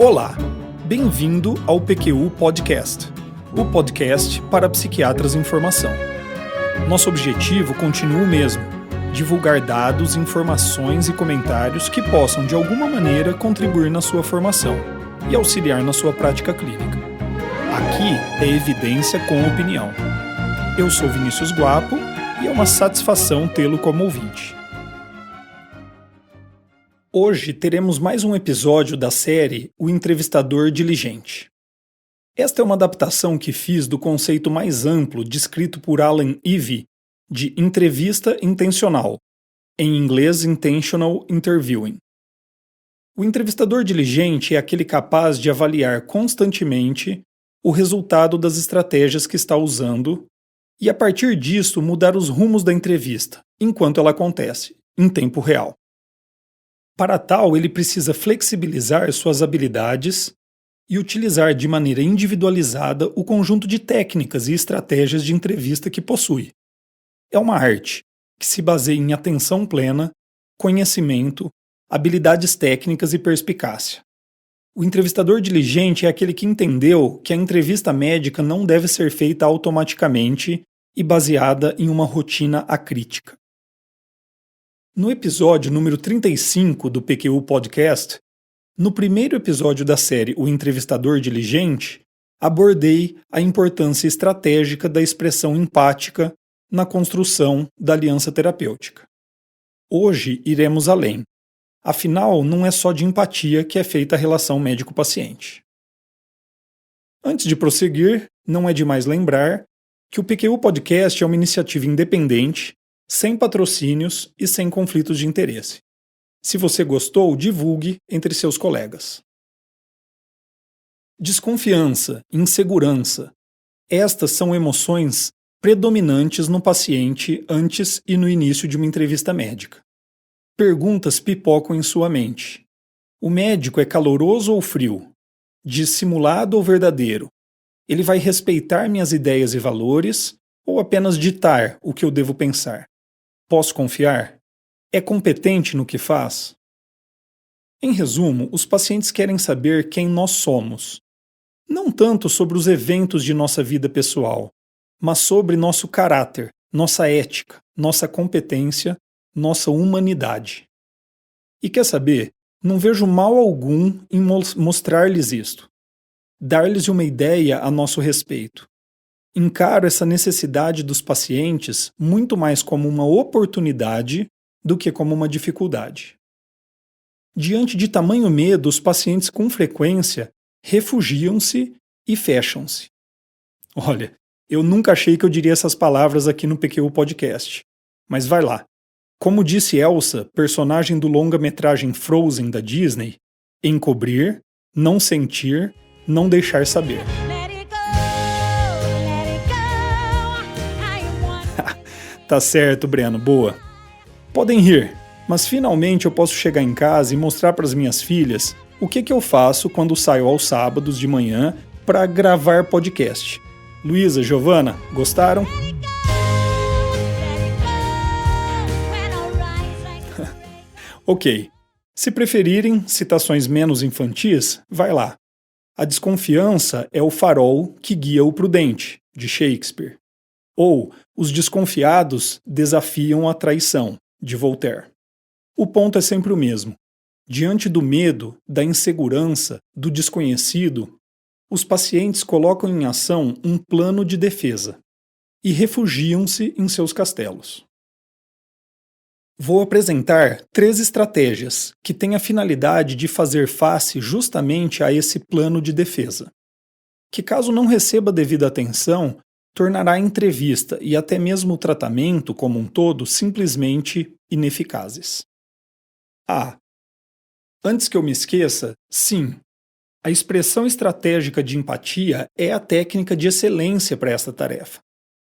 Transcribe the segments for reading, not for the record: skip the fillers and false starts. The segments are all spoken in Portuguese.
Olá, bem-vindo ao PQU Podcast, o podcast para psiquiatras em formação. Nosso objetivo continua o mesmo: divulgar dados, informações e comentários que possam de alguma maneira contribuir na sua formação e auxiliar na sua prática clínica. Aqui é evidência com opinião. Eu sou Vinícius Guapo e é uma satisfação tê-lo como ouvinte. Hoje teremos mais um episódio da série O Entrevistador Diligente. Esta é uma adaptação que fiz do conceito mais amplo descrito por Alan Ivey de entrevista intencional, em inglês Intentional Interviewing. O entrevistador diligente é aquele capaz de avaliar constantemente o resultado das estratégias que está usando e, a partir disso, mudar os rumos da entrevista, enquanto ela acontece, em tempo real. Para tal, ele precisa flexibilizar suas habilidades e utilizar de maneira individualizada o conjunto de técnicas e estratégias de entrevista que possui. É uma arte que se baseia em atenção plena, conhecimento, habilidades técnicas e perspicácia. O entrevistador diligente é aquele que entendeu que a entrevista médica não deve ser feita automaticamente e baseada em uma rotina acrítica. No episódio número 35 do PQU Podcast, no primeiro episódio da série O Entrevistador Diligente, abordei a importância estratégica da expressão empática na construção da aliança terapêutica. Hoje iremos além. Afinal, não é só de empatia que é feita a relação médico-paciente. Antes de prosseguir, não é demais lembrar que o PQU Podcast é uma iniciativa independente, sem patrocínios e sem conflitos de interesse. Se você gostou, divulgue entre seus colegas. Desconfiança, insegurança. Estas são emoções predominantes no paciente antes e no início de uma entrevista médica. Perguntas pipocam em sua mente. O médico é caloroso ou frio? Dissimulado ou verdadeiro? Ele vai respeitar minhas ideias e valores ou apenas ditar o que eu devo pensar? Posso confiar? É competente no que faz? Em resumo, os pacientes querem saber quem nós somos. Não tanto sobre os eventos de nossa vida pessoal, mas sobre nosso caráter, nossa ética, nossa competência, nossa humanidade. E quer saber? Não vejo mal algum em mostrar-lhes isto. Dar-lhes uma ideia a nosso respeito. Encaro essa necessidade dos pacientes muito mais como uma oportunidade do que como uma dificuldade. Diante de tamanho medo, os pacientes com frequência refugiam-se e fecham-se. Olha, eu nunca achei que eu diria essas palavras aqui no PQU Podcast, mas vai lá. Como disse Elsa, personagem do longa-metragem Frozen da Disney, encobrir, não sentir, não deixar saber. Tá certo, Breno, boa. Podem rir, mas finalmente eu posso chegar em casa e mostrar para as minhas filhas o que eu faço quando saio aos sábados de manhã para gravar podcast. Luísa, Giovana, gostaram? Ok. Se preferirem citações menos infantis, vai lá. A desconfiança é o farol que guia o prudente, de Shakespeare. Ou os desconfiados desafiam a traição, de Voltaire. O ponto é sempre o mesmo. Diante do medo, da insegurança, do desconhecido, os pacientes colocam em ação um plano de defesa e refugiam-se em seus castelos. Vou apresentar 3 estratégias que têm a finalidade de fazer face justamente a esse plano de defesa, que, caso não receba devida atenção, tornará a entrevista e até mesmo o tratamento como um todo simplesmente ineficazes. Antes que eu me esqueça, sim, a expressão estratégica de empatia é a técnica de excelência para esta tarefa.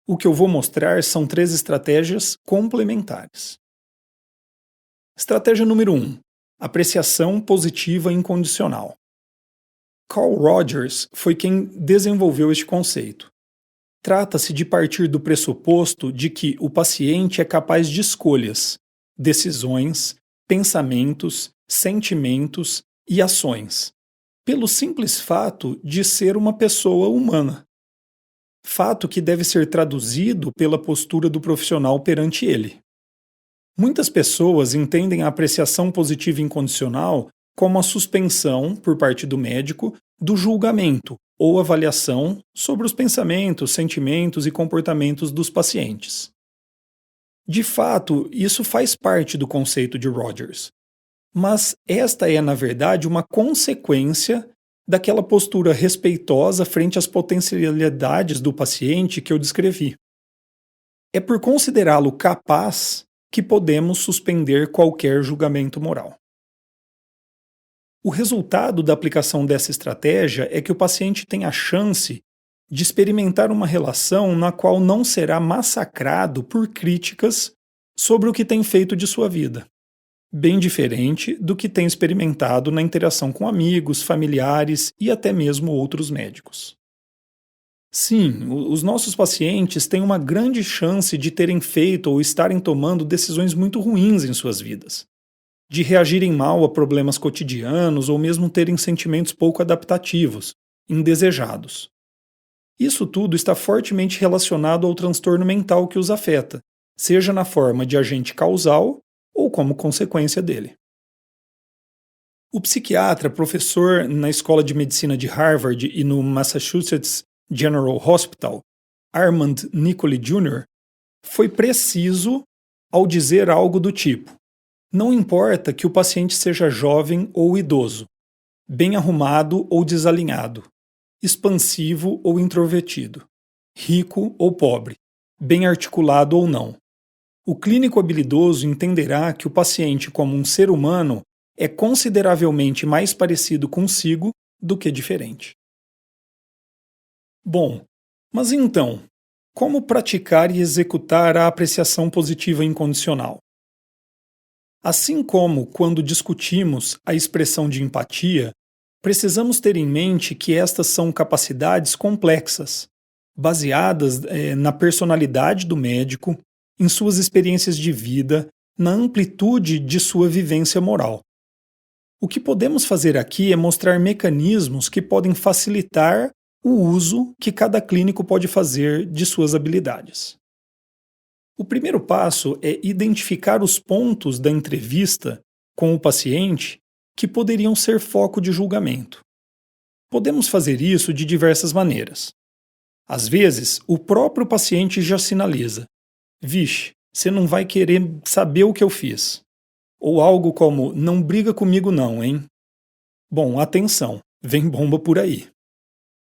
O que eu vou mostrar são 3 estratégias complementares. Estratégia número 1. Apreciação positiva incondicional. Carl Rogers foi quem desenvolveu este conceito. Trata-se de partir do pressuposto de que o paciente é capaz de escolhas, decisões, pensamentos, sentimentos e ações, pelo simples fato de ser uma pessoa humana. Fato que deve ser traduzido pela postura do profissional perante ele. Muitas pessoas entendem a apreciação positiva incondicional como a suspensão, por parte do médico, do julgamento ou avaliação sobre os pensamentos, sentimentos e comportamentos dos pacientes. De fato, isso faz parte do conceito de Rogers. Mas esta é, na verdade, uma consequência daquela postura respeitosa frente às potencialidades do paciente que eu descrevi. É por considerá-lo capaz que podemos suspender qualquer julgamento moral. O resultado da aplicação dessa estratégia é que o paciente tem a chance de experimentar uma relação na qual não será massacrado por críticas sobre o que tem feito de sua vida, bem diferente do que tem experimentado na interação com amigos, familiares e até mesmo outros médicos. Sim, os nossos pacientes têm uma grande chance de terem feito ou estarem tomando decisões muito ruins em suas vidas, de reagirem mal a problemas cotidianos ou mesmo terem sentimentos pouco adaptativos, indesejados. Isso tudo está fortemente relacionado ao transtorno mental que os afeta, seja na forma de agente causal ou como consequência dele. O psiquiatra, professor na Escola de Medicina de Harvard e no Massachusetts General Hospital, Armand Nicoli Jr., foi preciso ao dizer algo do tipo: não importa que o paciente seja jovem ou idoso, bem arrumado ou desalinhado, expansivo ou introvertido, rico ou pobre, bem articulado ou não. O clínico habilidoso entenderá que o paciente, como um ser humano, é consideravelmente mais parecido consigo do que diferente. Bom, mas então, como praticar e executar a apreciação positiva incondicional? Assim como quando discutimos a expressão de empatia, precisamos ter em mente que estas são capacidades complexas, baseadas na personalidade do médico, em suas experiências de vida, na amplitude de sua vivência moral. O que podemos fazer aqui é mostrar mecanismos que podem facilitar o uso que cada clínico pode fazer de suas habilidades. O primeiro passo é identificar os pontos da entrevista com o paciente que poderiam ser foco de julgamento. Podemos fazer isso de diversas maneiras. Às vezes, o próprio paciente já sinaliza: vixe, você não vai querer saber o que eu fiz. Ou algo como: não briga comigo não, hein? Bom, atenção, vem bomba por aí.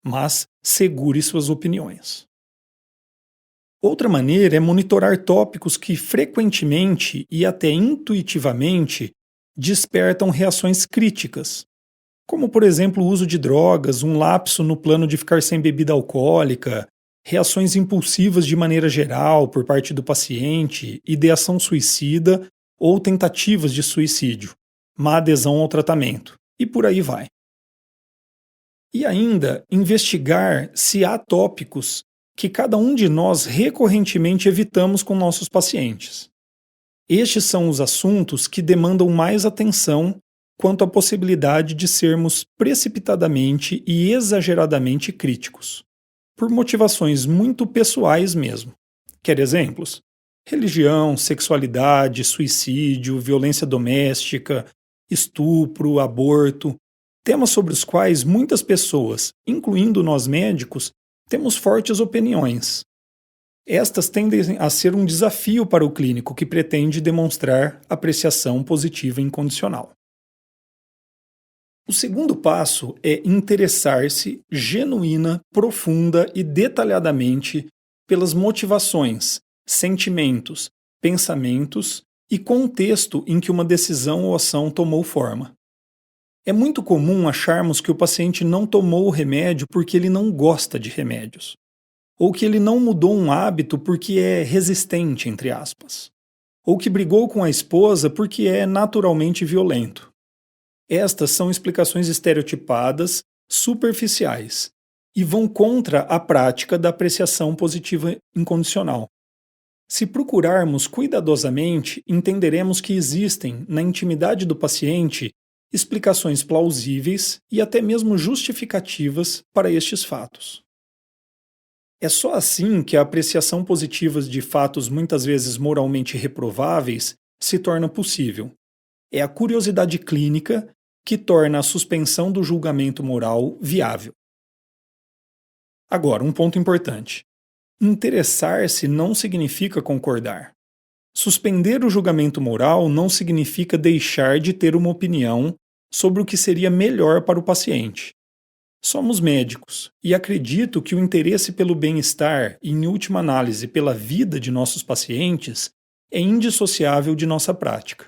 Mas segure suas opiniões. Outra maneira é monitorar tópicos que frequentemente e até intuitivamente despertam reações críticas, como, por exemplo, o uso de drogas, um lapso no plano de ficar sem bebida alcoólica, reações impulsivas de maneira geral por parte do paciente, ideação suicida ou tentativas de suicídio, má adesão ao tratamento, e por aí vai. E ainda investigar se há tópicos que cada um de nós recorrentemente evitamos com nossos pacientes. Estes são os assuntos que demandam mais atenção quanto à possibilidade de sermos precipitadamente e exageradamente críticos, por motivações muito pessoais mesmo. Quer exemplos? Religião, sexualidade, suicídio, violência doméstica, estupro, aborto, temas sobre os quais muitas pessoas, incluindo nós médicos, temos fortes opiniões. Estas tendem a ser um desafio para o clínico que pretende demonstrar apreciação positiva incondicional. O segundo passo é interessar-se genuína, profunda e detalhadamente pelas motivações, sentimentos, pensamentos e contexto em que uma decisão ou ação tomou forma. É muito comum acharmos que o paciente não tomou o remédio porque ele não gosta de remédios, ou que ele não mudou um hábito porque é resistente, entre aspas, ou que brigou com a esposa porque é naturalmente violento. Estas são explicações estereotipadas, superficiais, e vão contra a prática da apreciação positiva incondicional. Se procurarmos cuidadosamente, entenderemos que existem, na intimidade do paciente, explicações plausíveis e até mesmo justificativas para estes fatos. É só assim que a apreciação positiva de fatos muitas vezes moralmente reprováveis se torna possível. É a curiosidade clínica que torna a suspensão do julgamento moral viável. Agora, um ponto importante. Interessar-se não significa concordar. Suspender o julgamento moral não significa deixar de ter uma opinião sobre o que seria melhor para o paciente. Somos médicos e acredito que o interesse pelo bem-estar e, em última análise, pela vida de nossos pacientes é indissociável de nossa prática.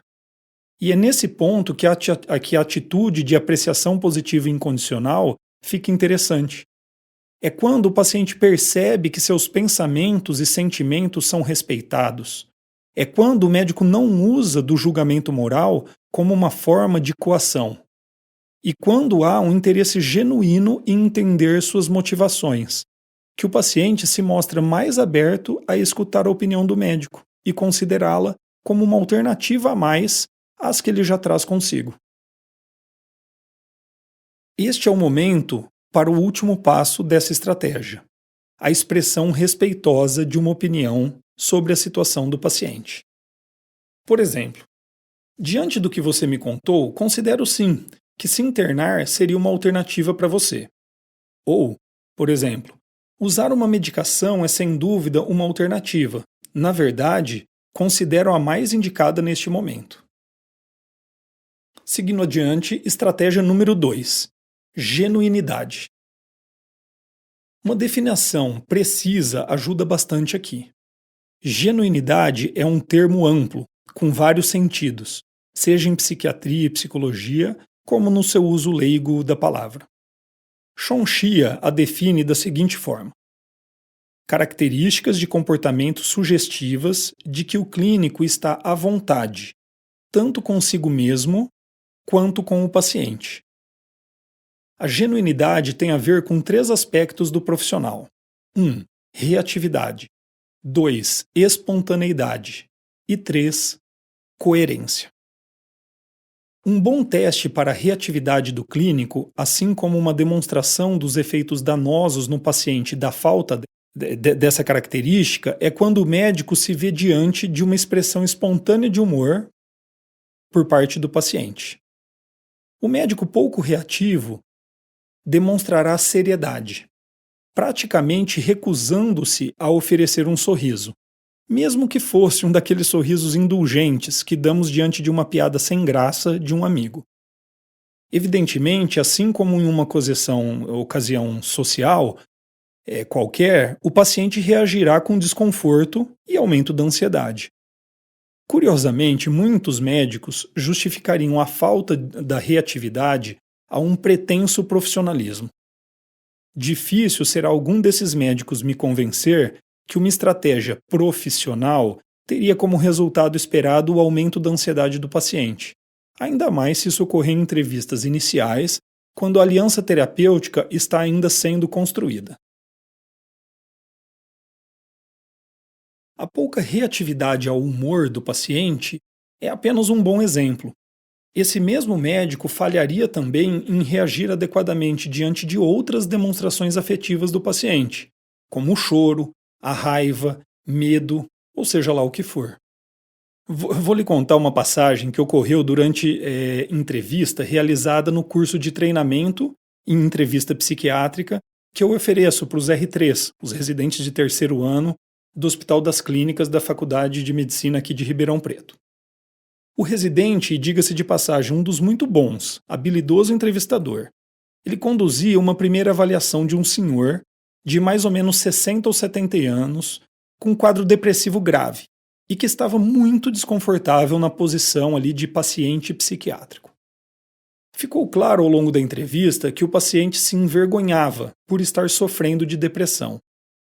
E é nesse ponto que a atitude de apreciação positiva incondicional fica interessante. É quando o paciente percebe que seus pensamentos e sentimentos são respeitados. É quando o médico não usa do julgamento moral como uma forma de coação. E quando há um interesse genuíno em entender suas motivações, que o paciente se mostra mais aberto a escutar a opinião do médico e considerá-la como uma alternativa a mais às que ele já traz consigo. Este é o momento para o último passo dessa estratégia, a expressão respeitosa de uma opinião sobre a situação do paciente. Por exemplo, diante do que você me contou, considero sim que se internar seria uma alternativa para você. Ou, por exemplo, usar uma medicação é sem dúvida uma alternativa. Na verdade, considero a mais indicada neste momento. Seguindo adiante, estratégia número 2. Genuinidade. Uma definição precisa ajuda bastante aqui. Genuinidade é um termo amplo, com vários sentidos, seja em psiquiatria e psicologia, como no seu uso leigo da palavra. Shonshia a define da seguinte forma: características de comportamento sugestivas de que o clínico está à vontade, tanto consigo mesmo quanto com o paciente. A genuinidade tem a ver com 3 aspectos do profissional. 1. Reatividade. 2. Espontaneidade. E 3. Coerência. Um bom teste para a reatividade do clínico, assim como uma demonstração dos efeitos danosos no paciente da falta dessa característica, é quando o médico se vê diante de uma expressão espontânea de humor por parte do paciente. O médico pouco reativo demonstrará seriedade, praticamente recusando-se a oferecer um sorriso, mesmo que fosse um daqueles sorrisos indulgentes que damos diante de uma piada sem graça de um amigo. Evidentemente, assim como em uma ocasião social qualquer, o paciente reagirá com desconforto e aumento da ansiedade. Curiosamente, muitos médicos justificariam a falta da reatividade a um pretenso profissionalismo. Difícil será algum desses médicos me convencer que uma estratégia profissional teria como resultado esperado o aumento da ansiedade do paciente, ainda mais se isso ocorrer em entrevistas iniciais, quando a aliança terapêutica está ainda sendo construída. A pouca reatividade ao humor do paciente é apenas um bom exemplo. Esse mesmo médico falharia também em reagir adequadamente diante de outras demonstrações afetivas do paciente, como o choro, a raiva, medo, ou seja lá o que for. Vou lhe contar uma passagem que ocorreu durante entrevista realizada no curso de treinamento em entrevista psiquiátrica que eu ofereço para os R3, os residentes de 3º ano do Hospital das Clínicas da Faculdade de Medicina aqui de Ribeirão Preto. O residente, diga-se de passagem, um dos muito bons, habilidoso entrevistador. Ele conduzia uma primeira avaliação de um senhor de mais ou menos 60 ou 70 anos, com um quadro depressivo grave, e que estava muito desconfortável na posição ali de paciente psiquiátrico. Ficou claro ao longo da entrevista que o paciente se envergonhava por estar sofrendo de depressão.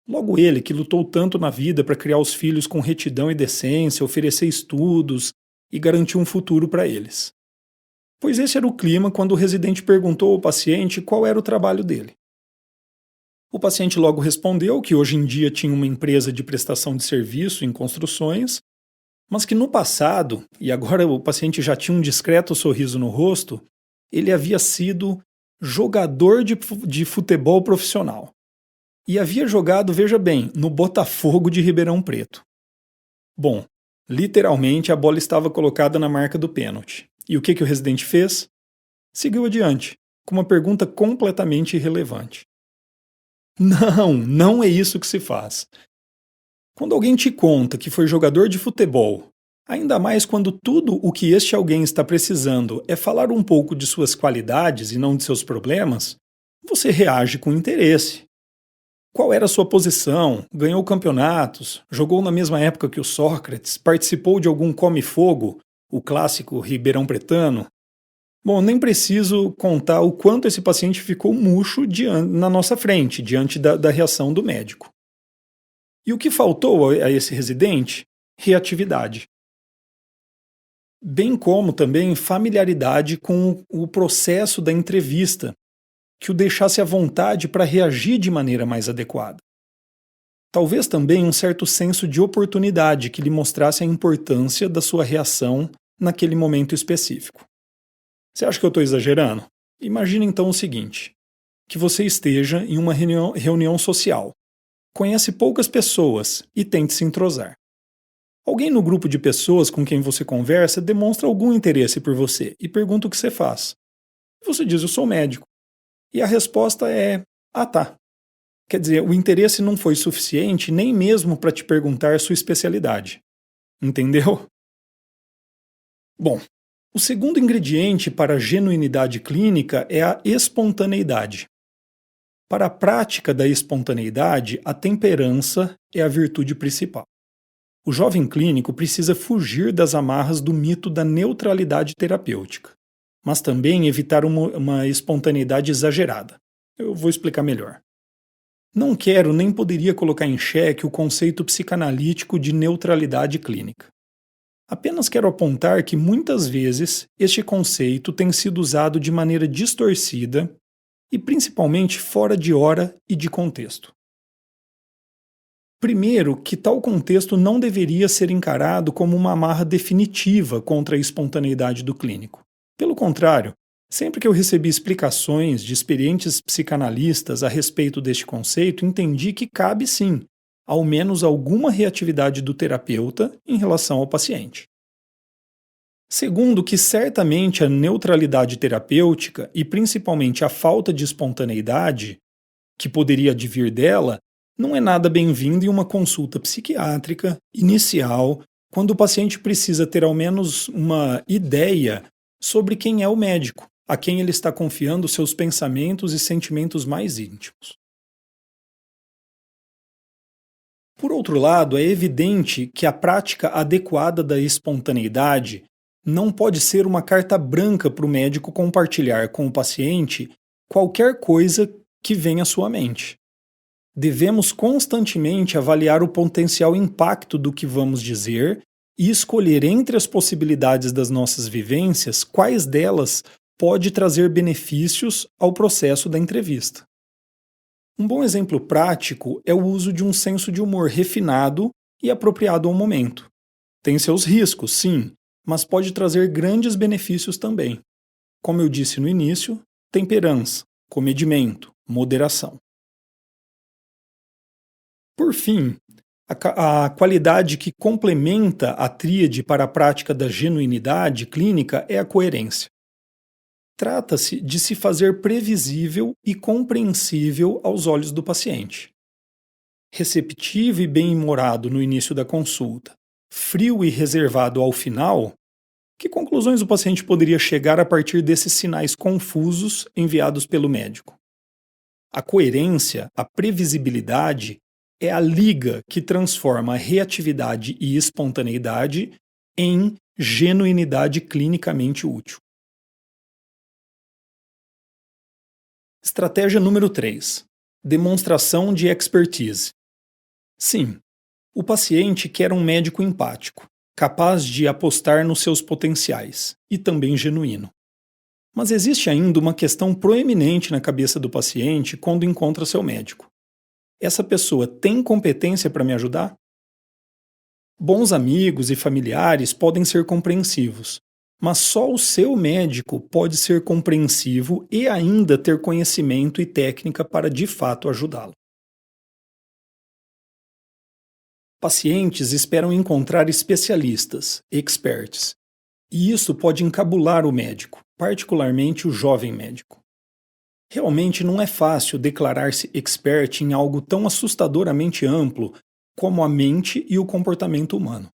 Logo ele, que lutou tanto na vida para criar os filhos com retidão e decência, oferecer estudos e garantir um futuro para eles. Pois esse era o clima quando o residente perguntou ao paciente qual era o trabalho dele. O paciente logo respondeu que hoje em dia tinha uma empresa de prestação de serviço em construções, mas que no passado, e agora o paciente já tinha um discreto sorriso no rosto, ele havia sido jogador de futebol profissional. E havia jogado, veja bem, no Botafogo de Ribeirão Preto. Bom, literalmente a bola estava colocada na marca do pênalti. E o que o residente fez? Seguiu adiante, com uma pergunta completamente irrelevante. Não, não é isso que se faz. Quando alguém te conta que foi jogador de futebol, ainda mais quando tudo o que este alguém está precisando é falar um pouco de suas qualidades e não de seus problemas, você reage com interesse. Qual era a sua posição? Ganhou campeonatos? Jogou na mesma época que o Sócrates? Participou de algum come-fogo, o clássico ribeirão pretano? Bom, nem preciso contar o quanto esse paciente ficou murcho na nossa frente, diante da reação do médico. E o que faltou a esse residente? Reatividade. Bem como também familiaridade com o processo da entrevista, que o deixasse à vontade para reagir de maneira mais adequada. Talvez também um certo senso de oportunidade que lhe mostrasse a importância da sua reação naquele momento específico. Você acha que eu estou exagerando? Imagine então o seguinte, que você esteja em uma reunião social, conhece poucas pessoas e tente se entrosar. Alguém no grupo de pessoas com quem você conversa demonstra algum interesse por você e pergunta o que você faz. Você diz, eu sou médico. E a resposta é, ah tá. Quer dizer, o interesse não foi suficiente nem mesmo para te perguntar sua especialidade. Entendeu? Bom, o segundo ingrediente para a genuinidade clínica é a espontaneidade. Para a prática da espontaneidade, a temperança é a virtude principal. O jovem clínico precisa fugir das amarras do mito da neutralidade terapêutica, mas também evitar uma espontaneidade exagerada. Eu vou explicar melhor. Não quero nem poderia colocar em xeque o conceito psicanalítico de neutralidade clínica. Apenas quero apontar que muitas vezes este conceito tem sido usado de maneira distorcida e principalmente fora de hora e de contexto. Primeiro, que tal contexto não deveria ser encarado como uma amarra definitiva contra a espontaneidade do clínico. Pelo contrário, sempre que eu recebi explicações de experientes psicanalistas a respeito deste conceito, entendi que cabe sim, ao menos alguma reatividade do terapeuta em relação ao paciente. Segundo, que certamente a neutralidade terapêutica e principalmente a falta de espontaneidade, que poderia advir dela, não é nada bem-vindo em uma consulta psiquiátrica inicial, quando o paciente precisa ter ao menos uma ideia sobre quem é o médico, a quem ele está confiando seus pensamentos e sentimentos mais íntimos. Por outro lado, é evidente que a prática adequada da espontaneidade não pode ser uma carta branca para o médico compartilhar com o paciente qualquer coisa que venha à sua mente. Devemos constantemente avaliar o potencial impacto do que vamos dizer e escolher entre as possibilidades das nossas vivências quais delas pode trazer benefícios ao processo da entrevista. Um bom exemplo prático é o uso de um senso de humor refinado e apropriado ao momento. Tem seus riscos, sim, mas pode trazer grandes benefícios também. Como eu disse no início, temperança, comedimento, moderação. Por fim, a qualidade que complementa a tríade para a prática da genuinidade clínica é a coerência. Trata-se de se fazer previsível e compreensível aos olhos do paciente. Receptivo e bem-humorado no início da consulta, frio e reservado ao final, que conclusões o paciente poderia chegar a partir desses sinais confusos enviados pelo médico? A coerência, a previsibilidade, é a liga que transforma a reatividade e espontaneidade em genuinidade clinicamente útil. Estratégia número 3. Demonstração de expertise. Sim, o paciente quer um médico empático, capaz de apostar nos seus potenciais e também genuíno. Mas existe ainda uma questão proeminente na cabeça do paciente quando encontra seu médico. Essa pessoa tem competência para me ajudar? Bons amigos e familiares podem ser compreensivos, mas só o seu médico pode ser compreensivo e ainda ter conhecimento e técnica para de fato ajudá-lo. Pacientes esperam encontrar especialistas, experts, e isso pode encabular o médico, particularmente o jovem médico. Realmente não é fácil declarar-se expert em algo tão assustadoramente amplo como a mente e o comportamento humano.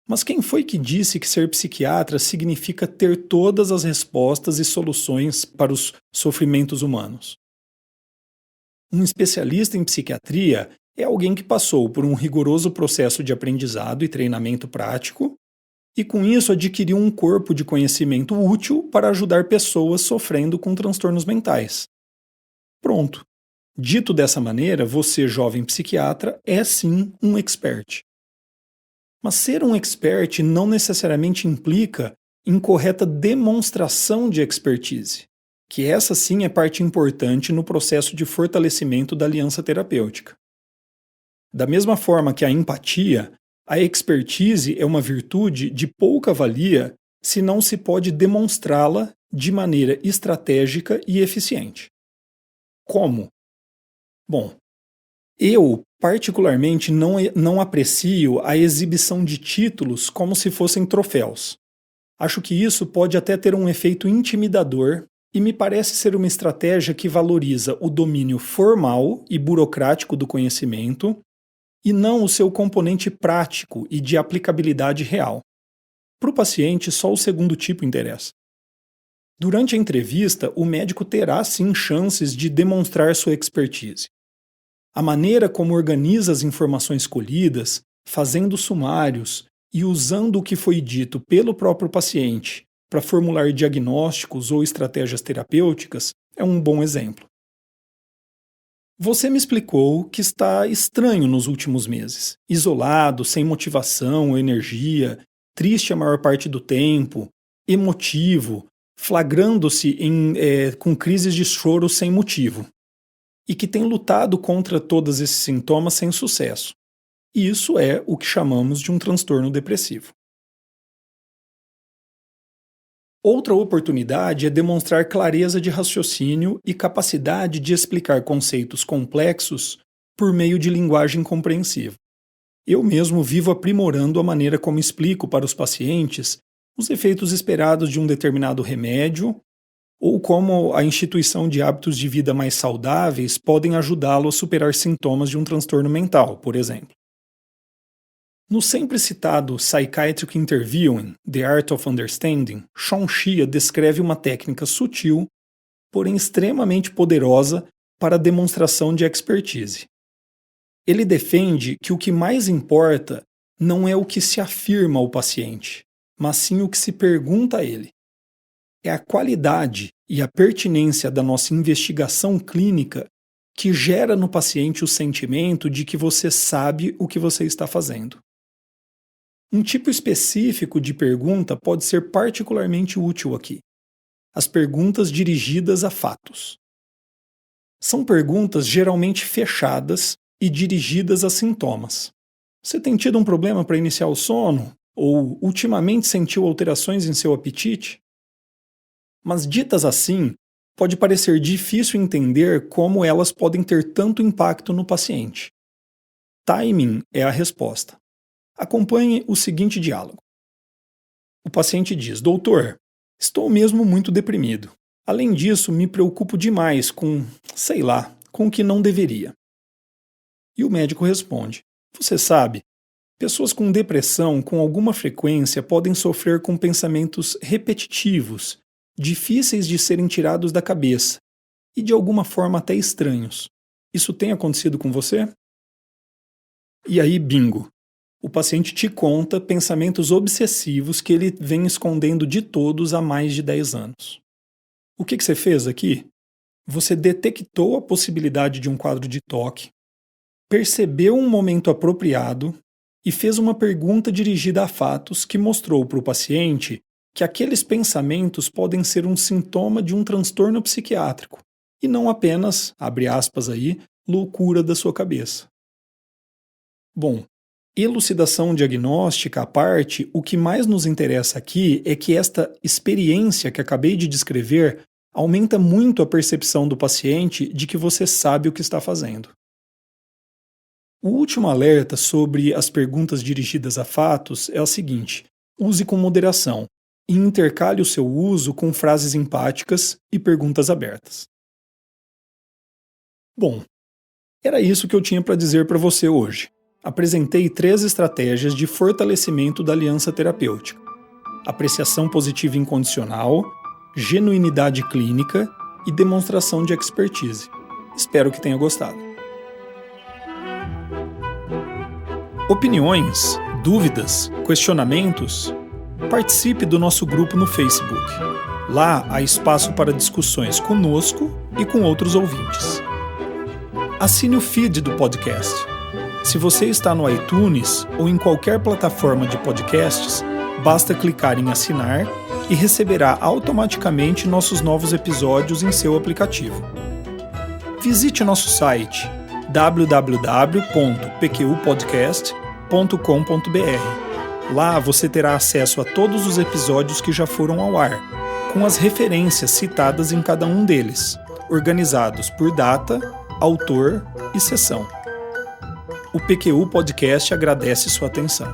Mas quem foi que disse que ser psiquiatra significa ter todas as respostas e soluções para os sofrimentos humanos? Um especialista em psiquiatria é alguém que passou por um rigoroso processo de aprendizado e treinamento prático e, com isso, adquiriu um corpo de conhecimento útil para ajudar pessoas sofrendo com transtornos mentais. Pronto. Dito dessa maneira, você, jovem psiquiatra, é sim um expert. Mas ser um expert não necessariamente implica em correta demonstração de expertise, que essa sim é parte importante no processo de fortalecimento da aliança terapêutica. Da mesma forma que a empatia, a expertise é uma virtude de pouca valia se não se pode demonstrá-la de maneira estratégica e eficiente. Como? Bom, eu particularmente não aprecio a exibição de títulos como se fossem troféus. Acho que isso pode até ter um efeito intimidador e me parece ser uma estratégia que valoriza o domínio formal e burocrático do conhecimento e não o seu componente prático e de aplicabilidade real. Para o paciente, só o segundo tipo interessa. Durante a entrevista, o médico terá sim chances de demonstrar sua expertise. A maneira como organiza as informações colhidas, fazendo sumários e usando o que foi dito pelo próprio paciente para formular diagnósticos ou estratégias terapêuticas é um bom exemplo. Você me explicou que está estranho nos últimos meses, isolado, sem motivação ou energia, triste a maior parte do tempo, emotivo, flagrando-se com crises de choro sem motivo, e que tem lutado contra todos esses sintomas sem sucesso. E isso é o que chamamos de um transtorno depressivo. Outra oportunidade é demonstrar clareza de raciocínio e capacidade de explicar conceitos complexos por meio de linguagem compreensível. Eu mesmo vivo aprimorando a maneira como explico para os pacientes os efeitos esperados de um determinado remédio ou como a instituição de hábitos de vida mais saudáveis podem ajudá-lo a superar sintomas de um transtorno mental, por exemplo. No sempre citado Psychiatric Interviewing, The Art of Understanding, Sean Shea descreve uma técnica sutil, porém extremamente poderosa para a demonstração de expertise. Ele defende que o que mais importa não é o que se afirma ao paciente, mas sim o que se pergunta a ele. É a qualidade e a pertinência da nossa investigação clínica que gera no paciente o sentimento de que você sabe o que você está fazendo. Um tipo específico de pergunta pode ser particularmente útil aqui: as perguntas dirigidas a fatos. São perguntas geralmente fechadas e dirigidas a sintomas. Você tem tido um problema para iniciar o sono? Ou ultimamente sentiu alterações em seu apetite? Mas ditas assim, pode parecer difícil entender como elas podem ter tanto impacto no paciente. Timing é a resposta. Acompanhe o seguinte diálogo. O paciente diz: Doutor, estou mesmo muito deprimido. Além disso, me preocupo demais com o que não deveria. E o médico responde: Você sabe, pessoas com depressão com alguma frequência podem sofrer com pensamentos repetitivos, difíceis de serem tirados da cabeça e de alguma forma até estranhos. Isso tem acontecido com você? E aí, bingo! O paciente te conta pensamentos obsessivos que ele vem escondendo de todos há mais de 10 anos. O que você fez aqui? Você detectou a possibilidade de um quadro de toque, percebeu um momento apropriado e fez uma pergunta dirigida a fatos que mostrou para o paciente que aqueles pensamentos podem ser um sintoma de um transtorno psiquiátrico e não apenas, abre aspas aí, loucura da sua cabeça. Bom, Elucidação diagnóstica à parte, o que mais nos interessa aqui é que esta experiência que acabei de descrever aumenta muito a percepção do paciente de que você sabe o que está fazendo. O último alerta sobre as perguntas dirigidas a fatos é o seguinte: use com moderação e intercale o seu uso com frases empáticas e perguntas abertas. Bom, era isso que eu tinha para dizer para você hoje. Apresentei 3 estratégias de fortalecimento da aliança terapêutica: apreciação positiva incondicional, genuinidade clínica e demonstração de expertise. Espero que tenha gostado. Opiniões, dúvidas, questionamentos? Participe do nosso grupo no Facebook. Lá há espaço para discussões conosco e com outros ouvintes. Assine o feed do podcast. Se você está no iTunes ou em qualquer plataforma de podcasts, basta clicar em assinar e receberá automaticamente nossos novos episódios em seu aplicativo. Visite nosso site www.pqpodcast.com.br. Lá você terá acesso a todos os episódios que já foram ao ar, com as referências citadas em cada um deles, organizados por data, autor e sessão. O PQU Podcast agradece sua atenção.